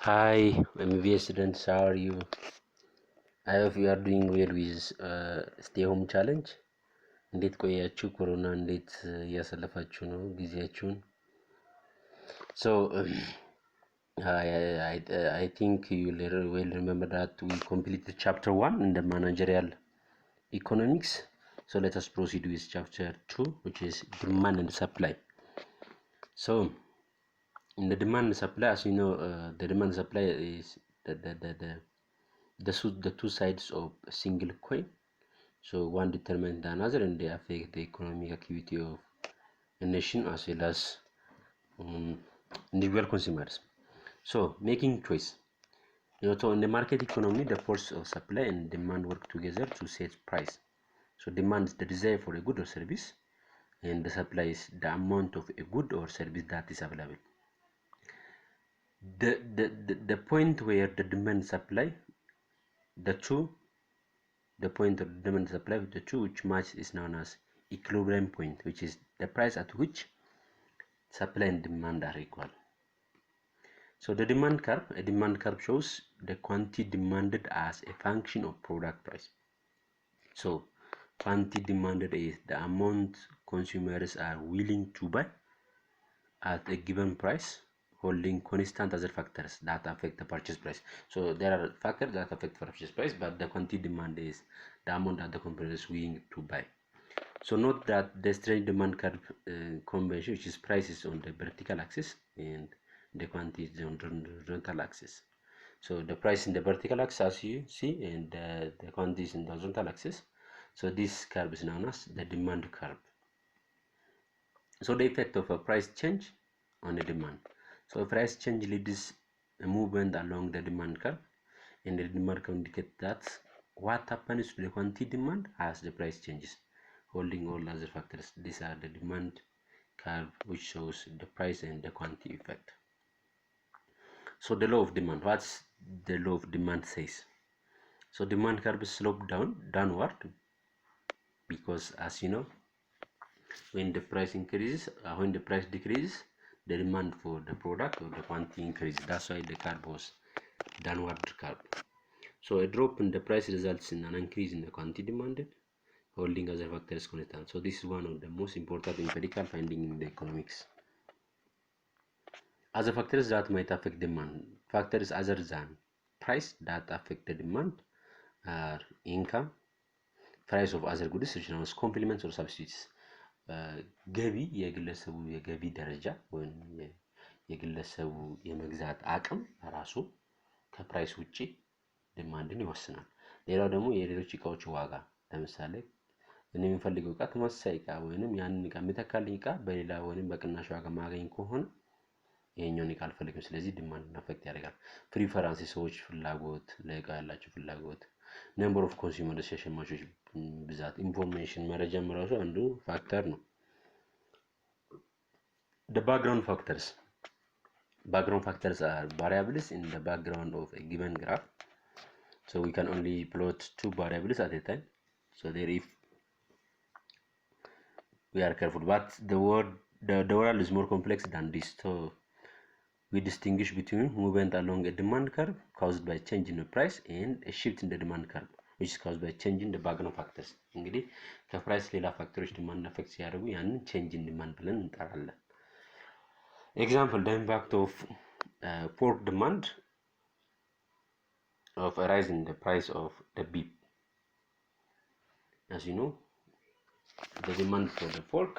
Hi, MBA students, how are you? I hope you are doing well with stay home challenge. እንዴት ቆያችሁ? ኮሮና እንዴት እያሳለፋችሁ ነው ጊዜያችሁን? So I think you will remember that we completed chapter 1 in the managerial economics. So let us proceed with chapter 2, which is demand and supply. So in the demand and supply, as you know, the demand and supply is the two sides of a single coin. So one determines the another, and they affect the economic activity of a nation as well as individual consumers. So making choice. So in the market economy, the force of supply and demand work together to set price. So demand is the desire for a good or service, and the supply is the amount of a good or service that is available. The point where the demand supply, the point of demand supply with the two which match is known as equilibrium point, which is the price at which supply and demand are equal. So the demand curve shows the quantity demanded as a function of product price. So quantity demanded is the amount consumers are willing to buy at a given price, holding constant other factors that affect the purchase price. So there are factors that affect purchase price, but the quantity demand is the amount that the consumer is willing to buy. So note that the straight demand curve convention, which is prices on the vertical axis and the quantity is on the horizontal axis. So the price in the vertical axis, as you see, and the quantity is in the horizontal axis. So this curve is known as the demand curve. So the effect of a price change on the demand. So a price change leads a movement along the demand curve, and the demand curve indicates that what happens to the quantity demand as the price changes, holding all other factors. These are the demand curve which shows the price and the quantity effect. So the law of demand. What's the law of demand says? So demand curve is slope downward, because as you know, when the price increases, when the price decreases, the demand for the product or the quantity increases. That's why the curve was downward curve. So a drop in the price results in an increase in the quantity demanded, holding other factors constant. So this is one of the most important empirical findings in the economics. Other factors that might affect demand, factors other than price that affect the demand are income, price of other goods, which are complements or substitutes. ገቢ የግለሰቡ የገቢ ደረጃ ወይም የግለሰቡ የመግዛት አቅም ራሱ ከፕራይስ ውጪ ዲማንድን ይወስናል። ሌላው ደግሞ የሌሎች እቃዎች ዋጋ፣ ለምሳሌ እኔ የምፈልገው እቃ ተመሳሳይ እቃ ወይንም ያንን እቃ የሚተካልኝ እቃ በሌላ ወይንም በቅናሽ ዋጋ ማገኝ ከሆነ ይሄኛውን እቃ አልፈልግም፣ ስለዚህ ዲማንድን አፌክት ያደርጋል። ፕሪፈረንስ፣ ሰዎች ፍላጎት፣ ለእቃ ያላቸው ፍላጎት፣ ነምበር ኦፍ ኮንሱመርስ፣ የሸማቾች ብዛት፣ ኢንፎርሜሽን መረጃም ራሱ አንዱ ፋክተር ነው። The background factors are variables in the background of a given graph. So we can only plot two variables at a time, so there if we are careful, but the world is more complex than this. So we distinguish between movement along a demand curve caused by change in the price and a shift in the demand curve which is caused by change in the background factors. እንግዲህ ከፕራይስ ሌላ ፋክተሮች ዲማንድ አፌክት ሲያደርጉ ያንን change in demand ብለን እንጠራለን። Example, the impact of pork demand of a rise in the price of the beef. As you know, the demand for the pork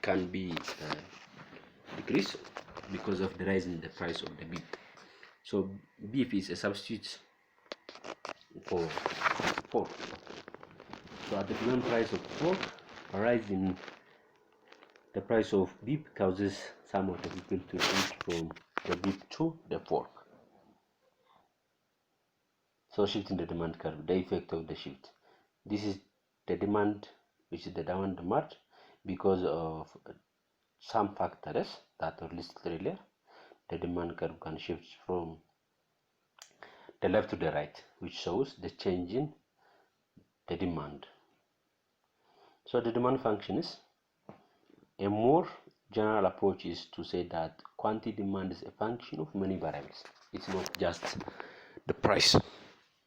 can be decreased because of the rise in the price of the beef. So beef is a substitute for pork. So at the given price of pork, a rise in the price of beef causes some of the people to switch from the beef to the pork. So shift in the demand curve, the effect of the shift. This is the demand, which is the downward demand, because of some factors that are listed earlier. The demand curve can shift from the left to the right, which shows the change in the demand. So the demand function is a more general approach is to say that quantity demand is a function of many variables. It's not just the price.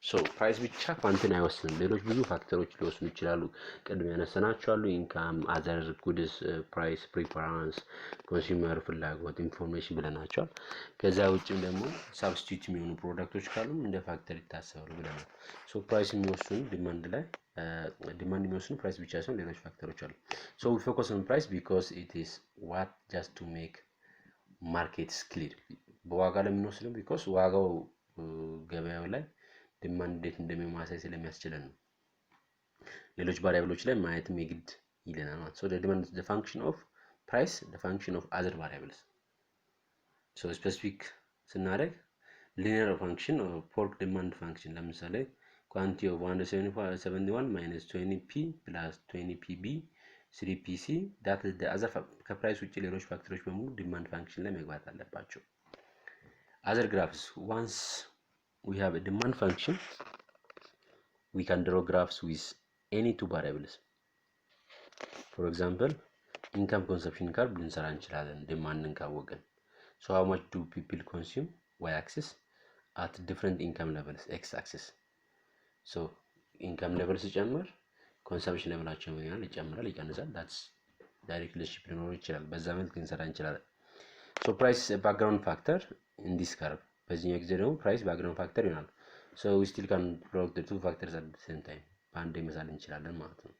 So price ብቻ ኳንቲቲን አይወስንም። ሌሎች ብዙ ፋክተሮች ሊወስኑ ይችላሉ። ቀድሜ ያነሳናቸው አሉ። ኢንካም፣ አዘር ጉድስ ፕራይስ፣ ፕሪፈረንስ፣ ኮንሱመር ፍላጎት፣ ኢንፎርሜሽን ብለናቸዋል። ከዛ ውጭም ደግሞ ሳብስቲቱት የሚሆኑ ፕሮዳክቶች ካሉ እንደ ፋክተር ይታሰባሉ ብለናል። ሶ ፕራይስ የሚወስኑ ዲማንድ ላይ ዲማንድ የሚወስኑ ፕራይስ ብቻ ሳይሆን ሌሎች ፋክተሮች አሉ። ሶ we focus on price because it is what just to make markets clear. በዋጋ ላይ የምንወስነው because ዋጋው ገበያው ላይ ዲማንድ እንዴት እንደሚማሳይ ስለሚያስችለን ነው። ሌሎች ቫሪያብሎች ላይ ማየትም የግድ ይለናል ማለት ነው። so the demand is the function of price, the function of other variables. so specific ስናደርግ linear function or pork demand function ለምሳሌ quantity of 171 minus 20p plus 20pb 3pc that is the other ከፕራይስ ውጪ ሌሎች ፋክተሮች በሙሉ ዲማንድ ፋንክሽን ላይ መግባት አለባቸው። other graphs, once we have a demand function, we can draw graphs with any two variables. For example, income consumption curve ልንሰራ እንችላለን ዲማንድን ካወቅን። so how much do people consume, y axis, at different income levels, x axis. so income level ሲጨምር consumption levelአቸው ምን ያህል ይጨምራል ይቀንሳል። that's direct relationship ሊኖር ይችላል። በዛ መልክ ልንሰራ እንችላለን። so price is a background factor in this curve. በዚህኛው ጊዜ ደግሞ price background factor ይሆናል። so we still can plot the two factors at the same time. በአንዴ መሳል እንችላለን ማለት ነው።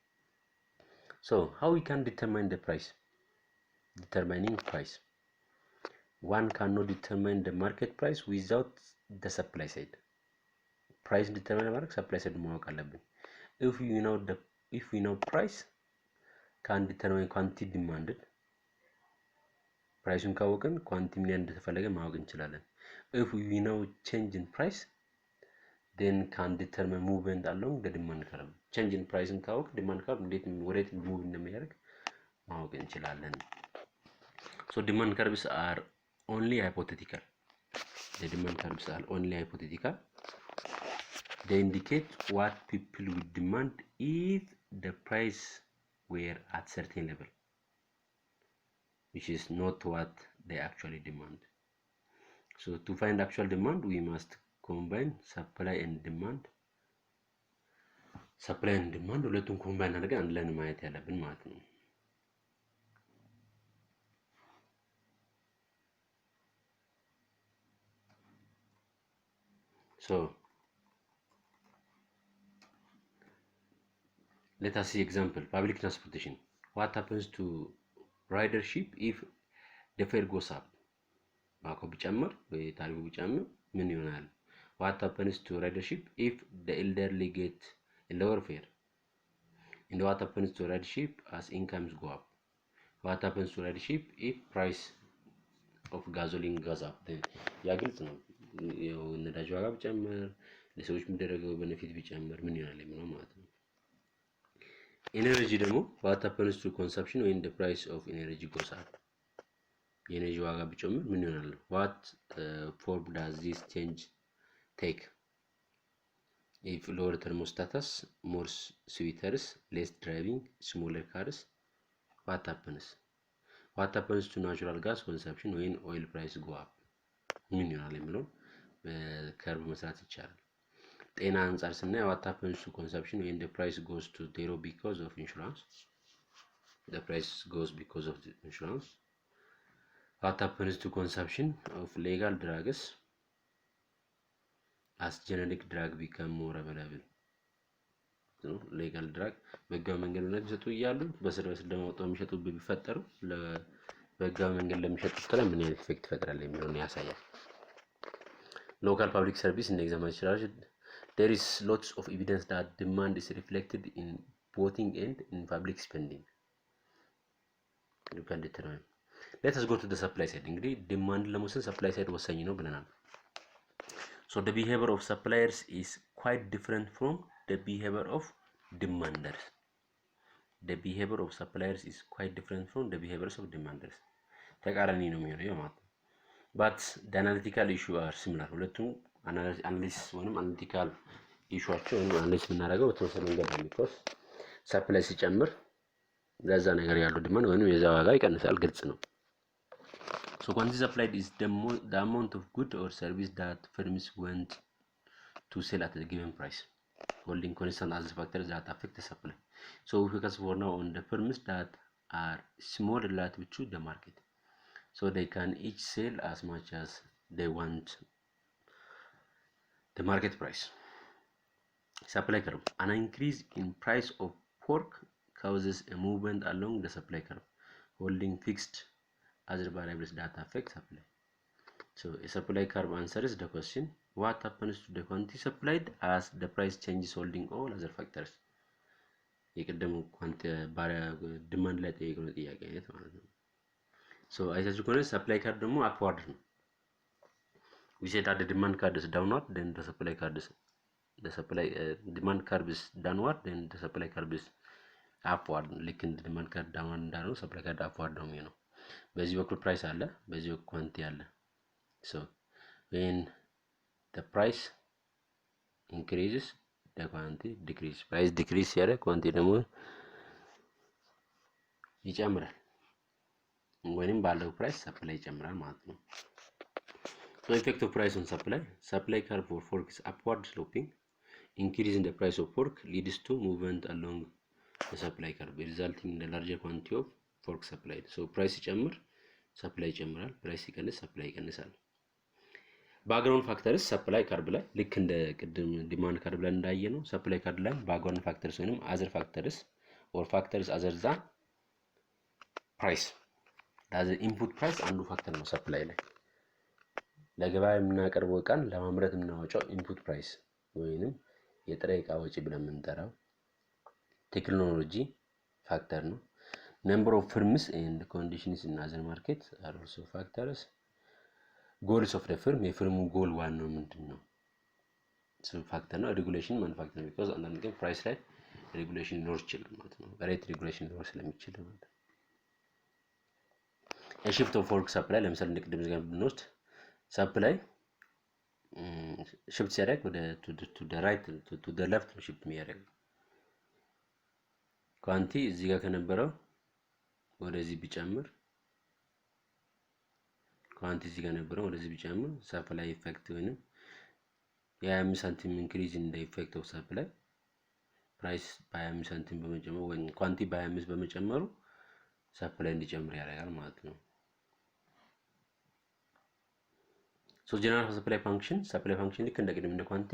so how we can determine the price? Determining price, one cannot determine the market price without the supply side. price determine ማድረግ supply side ማወቅ አለብን። if we know price, can determine quantity demanded. ፕራይሱን ካወቅን ኳንቲቲ ምን እንደተፈለገ ማወቅ እንችላለን። if we know change in price, then can determine movement along the demand curve. change in price ካወቅ demand curve እንዴት ወዴት ሙቭ እንደሚያደርግ ማወቅ እንችላለን። so demand curves are only hypothetical. The demand curves are only hypothetical. They indicate what people would demand if the price were at certain level, which is not what they actually demand. so to find actual demand, we must combine supply and demand. supply and demand ሁለቱን ኮምባይን አድርገን አንድ ላይ ማየት ያለብን ማለት ነው። so let us see example. Public transportation. what happens to ridership if the fare goes up? ባኮ ቢጨምር ወይ ታሪፉ ቢጨምር ምን ይሆናል? what happens to ridership if the elderly get a lower fare? and what happens to ridership as incomes go up? what happens to ridership if price of gasoline goes up? ያ ግልጽ ነው። ያው ነዳጅ ዋጋ ቢጨምር ለሰዎች የሚደረገው ቤኔፊት ቢጨምር ምን ይሆናል የሚለው ማለት ነው። ኤነርጂ ደግሞ what happens to consumption when the price of energy goes up? የኤነርጂ ዋጋ ቢጨምር ምን ይሆናል? what form does this change take? if lower thermostatus, more sweaters, less driving, smaller cars, what happens? what happens to natural gas consumption when oil price go up? ምን ይሆናል የሚለው በከርቭ መስራት ይቻላል። ጤና አንፃር ስናይ what happens to consumption when the price goes to zero because of insurance? the price goes because of the insurance. what happens to consumption of legal drugs as generic drug become more available? so legal drug በህጋዊ መንገድ ላይ ቢሰጡ ይያሉ በሰርቪስ ለማውጣት የሚሸጡ ቢፈጠሩ በህጋዊ መንገድ ለሚሸጡት ላይ ምን አይነት ኢፌክት ይፈጥራል የሚለውን ያሳያል። local public service in example, there is lots of evidence that demand is reflected in voting and in public spending. you can determine. let us go to the supply side. እንግዲህ demand ለመወሰን supply side ወሳኝ ነው ብለናል። so the behavior of suppliers is quite different from the behavior of demanders. the behavior of suppliers is quite different from the behaviors of demanders. ተቃራኒ ነው የሚሆነው ማለት ነው። but the analytical issue are similar. ሁለቱም analysis ወይንም analytical issue-አቸው ወይንም analysis የምናደርገው በተወሰነ መንገድ ነው። because supply ሲጨምር ለዛ ነገር ያለው demand ወይንም የዛ ዋጋ ይቀንሳል፣ ግልጽ ነው። So quantity supplied is the amount of good or service that firms want to sell at a given price, holding constant as factors that affect the supply. So we focus for now on the firms that are small relative to the market, so they can each sell as much as they want the market price. Supply curve. An increase in price of pork causes a movement along the supply curve, holding fixed other variables that affect supply. So a supply curve answers the question, what happens to the quantity supplied as the price changes, holding all other factors? የቀደሙ ዲማንድ ላይ ጠየቅነው ጥያቄ አይነት ማለት ነው። ሶ አይታችሁ ከሆነ supply curve ደግሞ upward ነው። we said that the demand curve is downward, then the supply curve is demand curve is downward, then the supply curve is upward. ልክ እንደ demand curve downward እንዳለው supply curve upward ነው የሚሆነው። በዚህ በኩል ፕራይስ አለ፣ በዚህ በኩል ኳንቲ አለ። so when the price increases, the quantity decrease. price decrease ያለ quantity ደግሞ ይጨምራል፣ ወይንም ባለው ፕራይስ ሰፕላይ ይጨምራል ማለት ነው። so effect of price on supply curve for pork is upward sloping. Increase in the price of pork leads to movement along the supply curve, resulting in the larger quantity of pork supplied. so price ይጨምር ሰፕላይ ይጨምራል፣ ፕራይስ ይቀንስ ሰፕላይ ይቀንሳል። ባክግራውንድ ፋክተርስ ሰፕላይ ካርብ ላይ ልክ እንደ ቅድም ዲማንድ ካርብ ላይ እንዳየነው ሰፕላይ ካርብ ላይ ባክግራውንድ ፋክተርስ ወይንም አዘር ፋክተርስ ኦር ፋክተርስ አዘር ዛን ፕራይስ ዳዝ ኢንፑት ፕራይስ አንዱ ፋክተር ነው። ሰፕላይ ላይ ለገበያ የምናቀርበው ዕቃን ለማምረት የምናወጣው ኢንፑት ፕራይስ ወይንም የጥሬ ዕቃ ወጪ ብለን የምንጠራው ቴክኖሎጂ ፋክተር ነው። number of firms and conditions in other markets are also factors. goals of the firm, የፍርሙ ጎል ዋናው ምንድነው? so factor ነው። ሬጉሌሽን ማኑፋክቸር because አንዳንድ ግን ፕራይስ ላይ ሬጉሌሽን ሊኖር ይችላል ማለት ነው። ሬት ሬጉሌሽን ሊኖር ስለሚችል ማለት ነው። a shift of work supply ለምሳሌ እንደ ቅድም ጋር ብንወስድ supply shift ሲያደርግ ወደ to the right to the left ነው shift የሚያደርግ ኳንቲ እዚህ ጋር ከነበረው ወደዚህ ቢጨምር ኳንቲ እዚህ ጋር ነበረው ወደዚህ ቢጨምር ሰፕላይ ኢፌክት ወይንም የ25 ሳንቲም ኢንክሪዝ ኢን ዘ ኢፌክት ኦፍ ሰፕላይ ፕራይስ በ25 ሳንቲም በመጨመሩ ወይም ኳንቲ በ25 በመጨመሩ ሰፕላይ እንዲጨምር ያደርጋል ማለት ነው። ሶ ጀነራል ሰፕላይ ፋንክሽን ልክ እንደ ቅድም እንደ ኳንቲ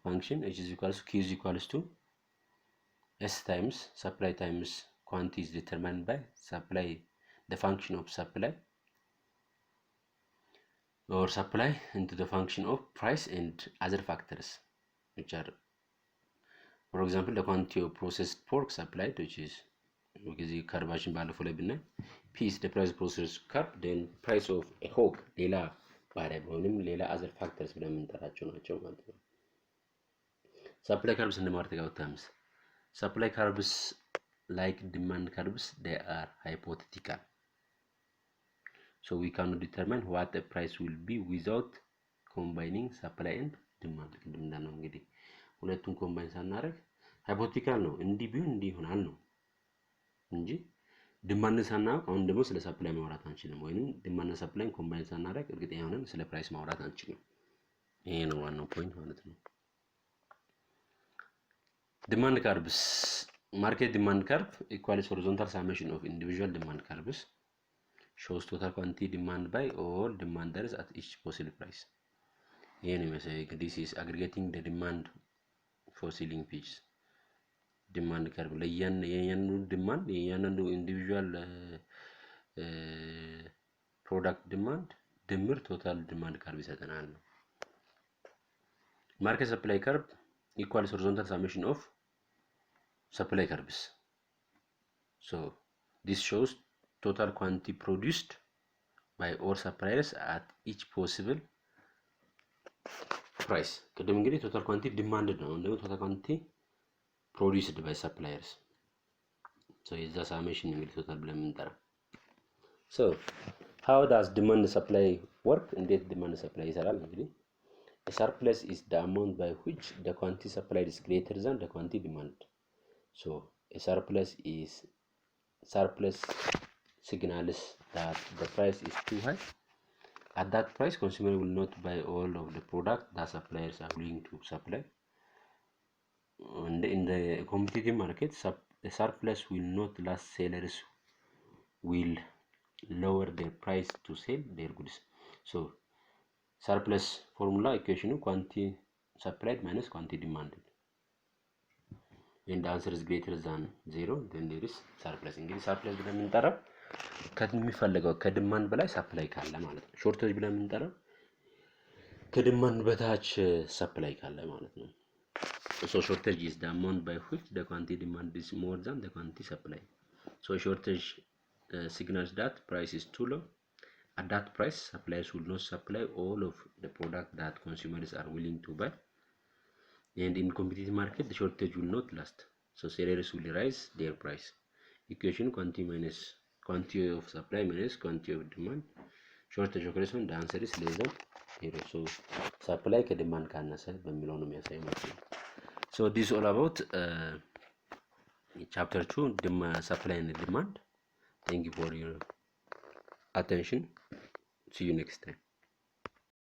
ፋንክሽን h is equals to q is equals to s times supply times quantity is determined by supply, the function of supply or supply into the function of price and other factors which are, for example, the quantity of processed pork supplied, which is because carbation ባለፈው ላይ ብናይ p is the price processed carb, then price of a hog ሌላ variable ወይንም ሌላ other factors ብለን የምንጠራቸው ናቸው ማለት ነው። supply curves and market outcomes. supply curves like demand curves, they are hypothetical, so we cannot determine what the price will be without combining supply and demand. ቅድምና ነው እንግዲህ ሁለቱን ኮምባይን ሳናደርግ ሃይፖቴቲካል ነው እንዲህ ቢሆን እንዲህ ይሆናል ነው እንጂ ዲማንድ ሳናውቅ አሁን ደግሞ ስለ ሰፕላይ ማውራት አንችልም፣ ወይንም ዲማንድ ሰፕላይ ኮምባይን ሳናደርግ እርግጠኛ ሆነን ስለ ፕራይስ ማውራት አንችልም። ይሄ ነው ዋናው ፖይንት ማለት ነው። ዲማንድ ካርቭስ market demand curve equals horizontal summation of individual demand curves, shows total quantity demand by all demanders at each possible price. This is aggregating the demand for selling pitches. Demand curve demand individual product demand ድምር total demand curve ይሰጠናል። market supply curve equals horizontal summation of supply curves. So this shows total quantity produced by all suppliers at each possible price. ቅድም እንግዲህ total quantity demanded ነው፣ እንደው total quantity produced by suppliers. so የዛ summation እንግዲህ total ብለን የምንጠራው። so how does demand supply work? እንዴት demand supply ይሰራል? እንግዲህ a surplus is the amount by which the quantity supplied is greater than the quantity demanded. So a surplus signals that the price is too high At that price, consumer will not buy all of the product that suppliers are willing to supply. And in the competitive market, the surplus will not last. Sellers will lower their price to sell their goods. So surplus formula equation quantity supplied minus quantity demanded, and the answer is greater than 0, then there is surplus. እንግዲህ surplus ብለን የምንጠራው ከሚፈልገው ከዲማንድ በላይ ሰፕላይ ካለ ማለት ነው። ሾርቴጅ ብለን የምንጠራው ከዲማንድ በታች ሰፕላይ ካለ ማለት ነው። So shortage is the amount by which the quantity demand is more than the quantity supply. So shortage signals that price is too low. At that price, suppliers will not supply all of the product that consumers are willing to buy. And in competitive market, the shortage will not last. So sellers will raise their price. Equation quantity minus quantity of supply minus quantity of demand. Shortage occurs when the answer is less than 0. So supply ke demand ካነሰ በሚለው ነው የሚያሳይ ማለት ነው። So this is all about chapter 2, supply and demand. Thank you for your attention. See you next time.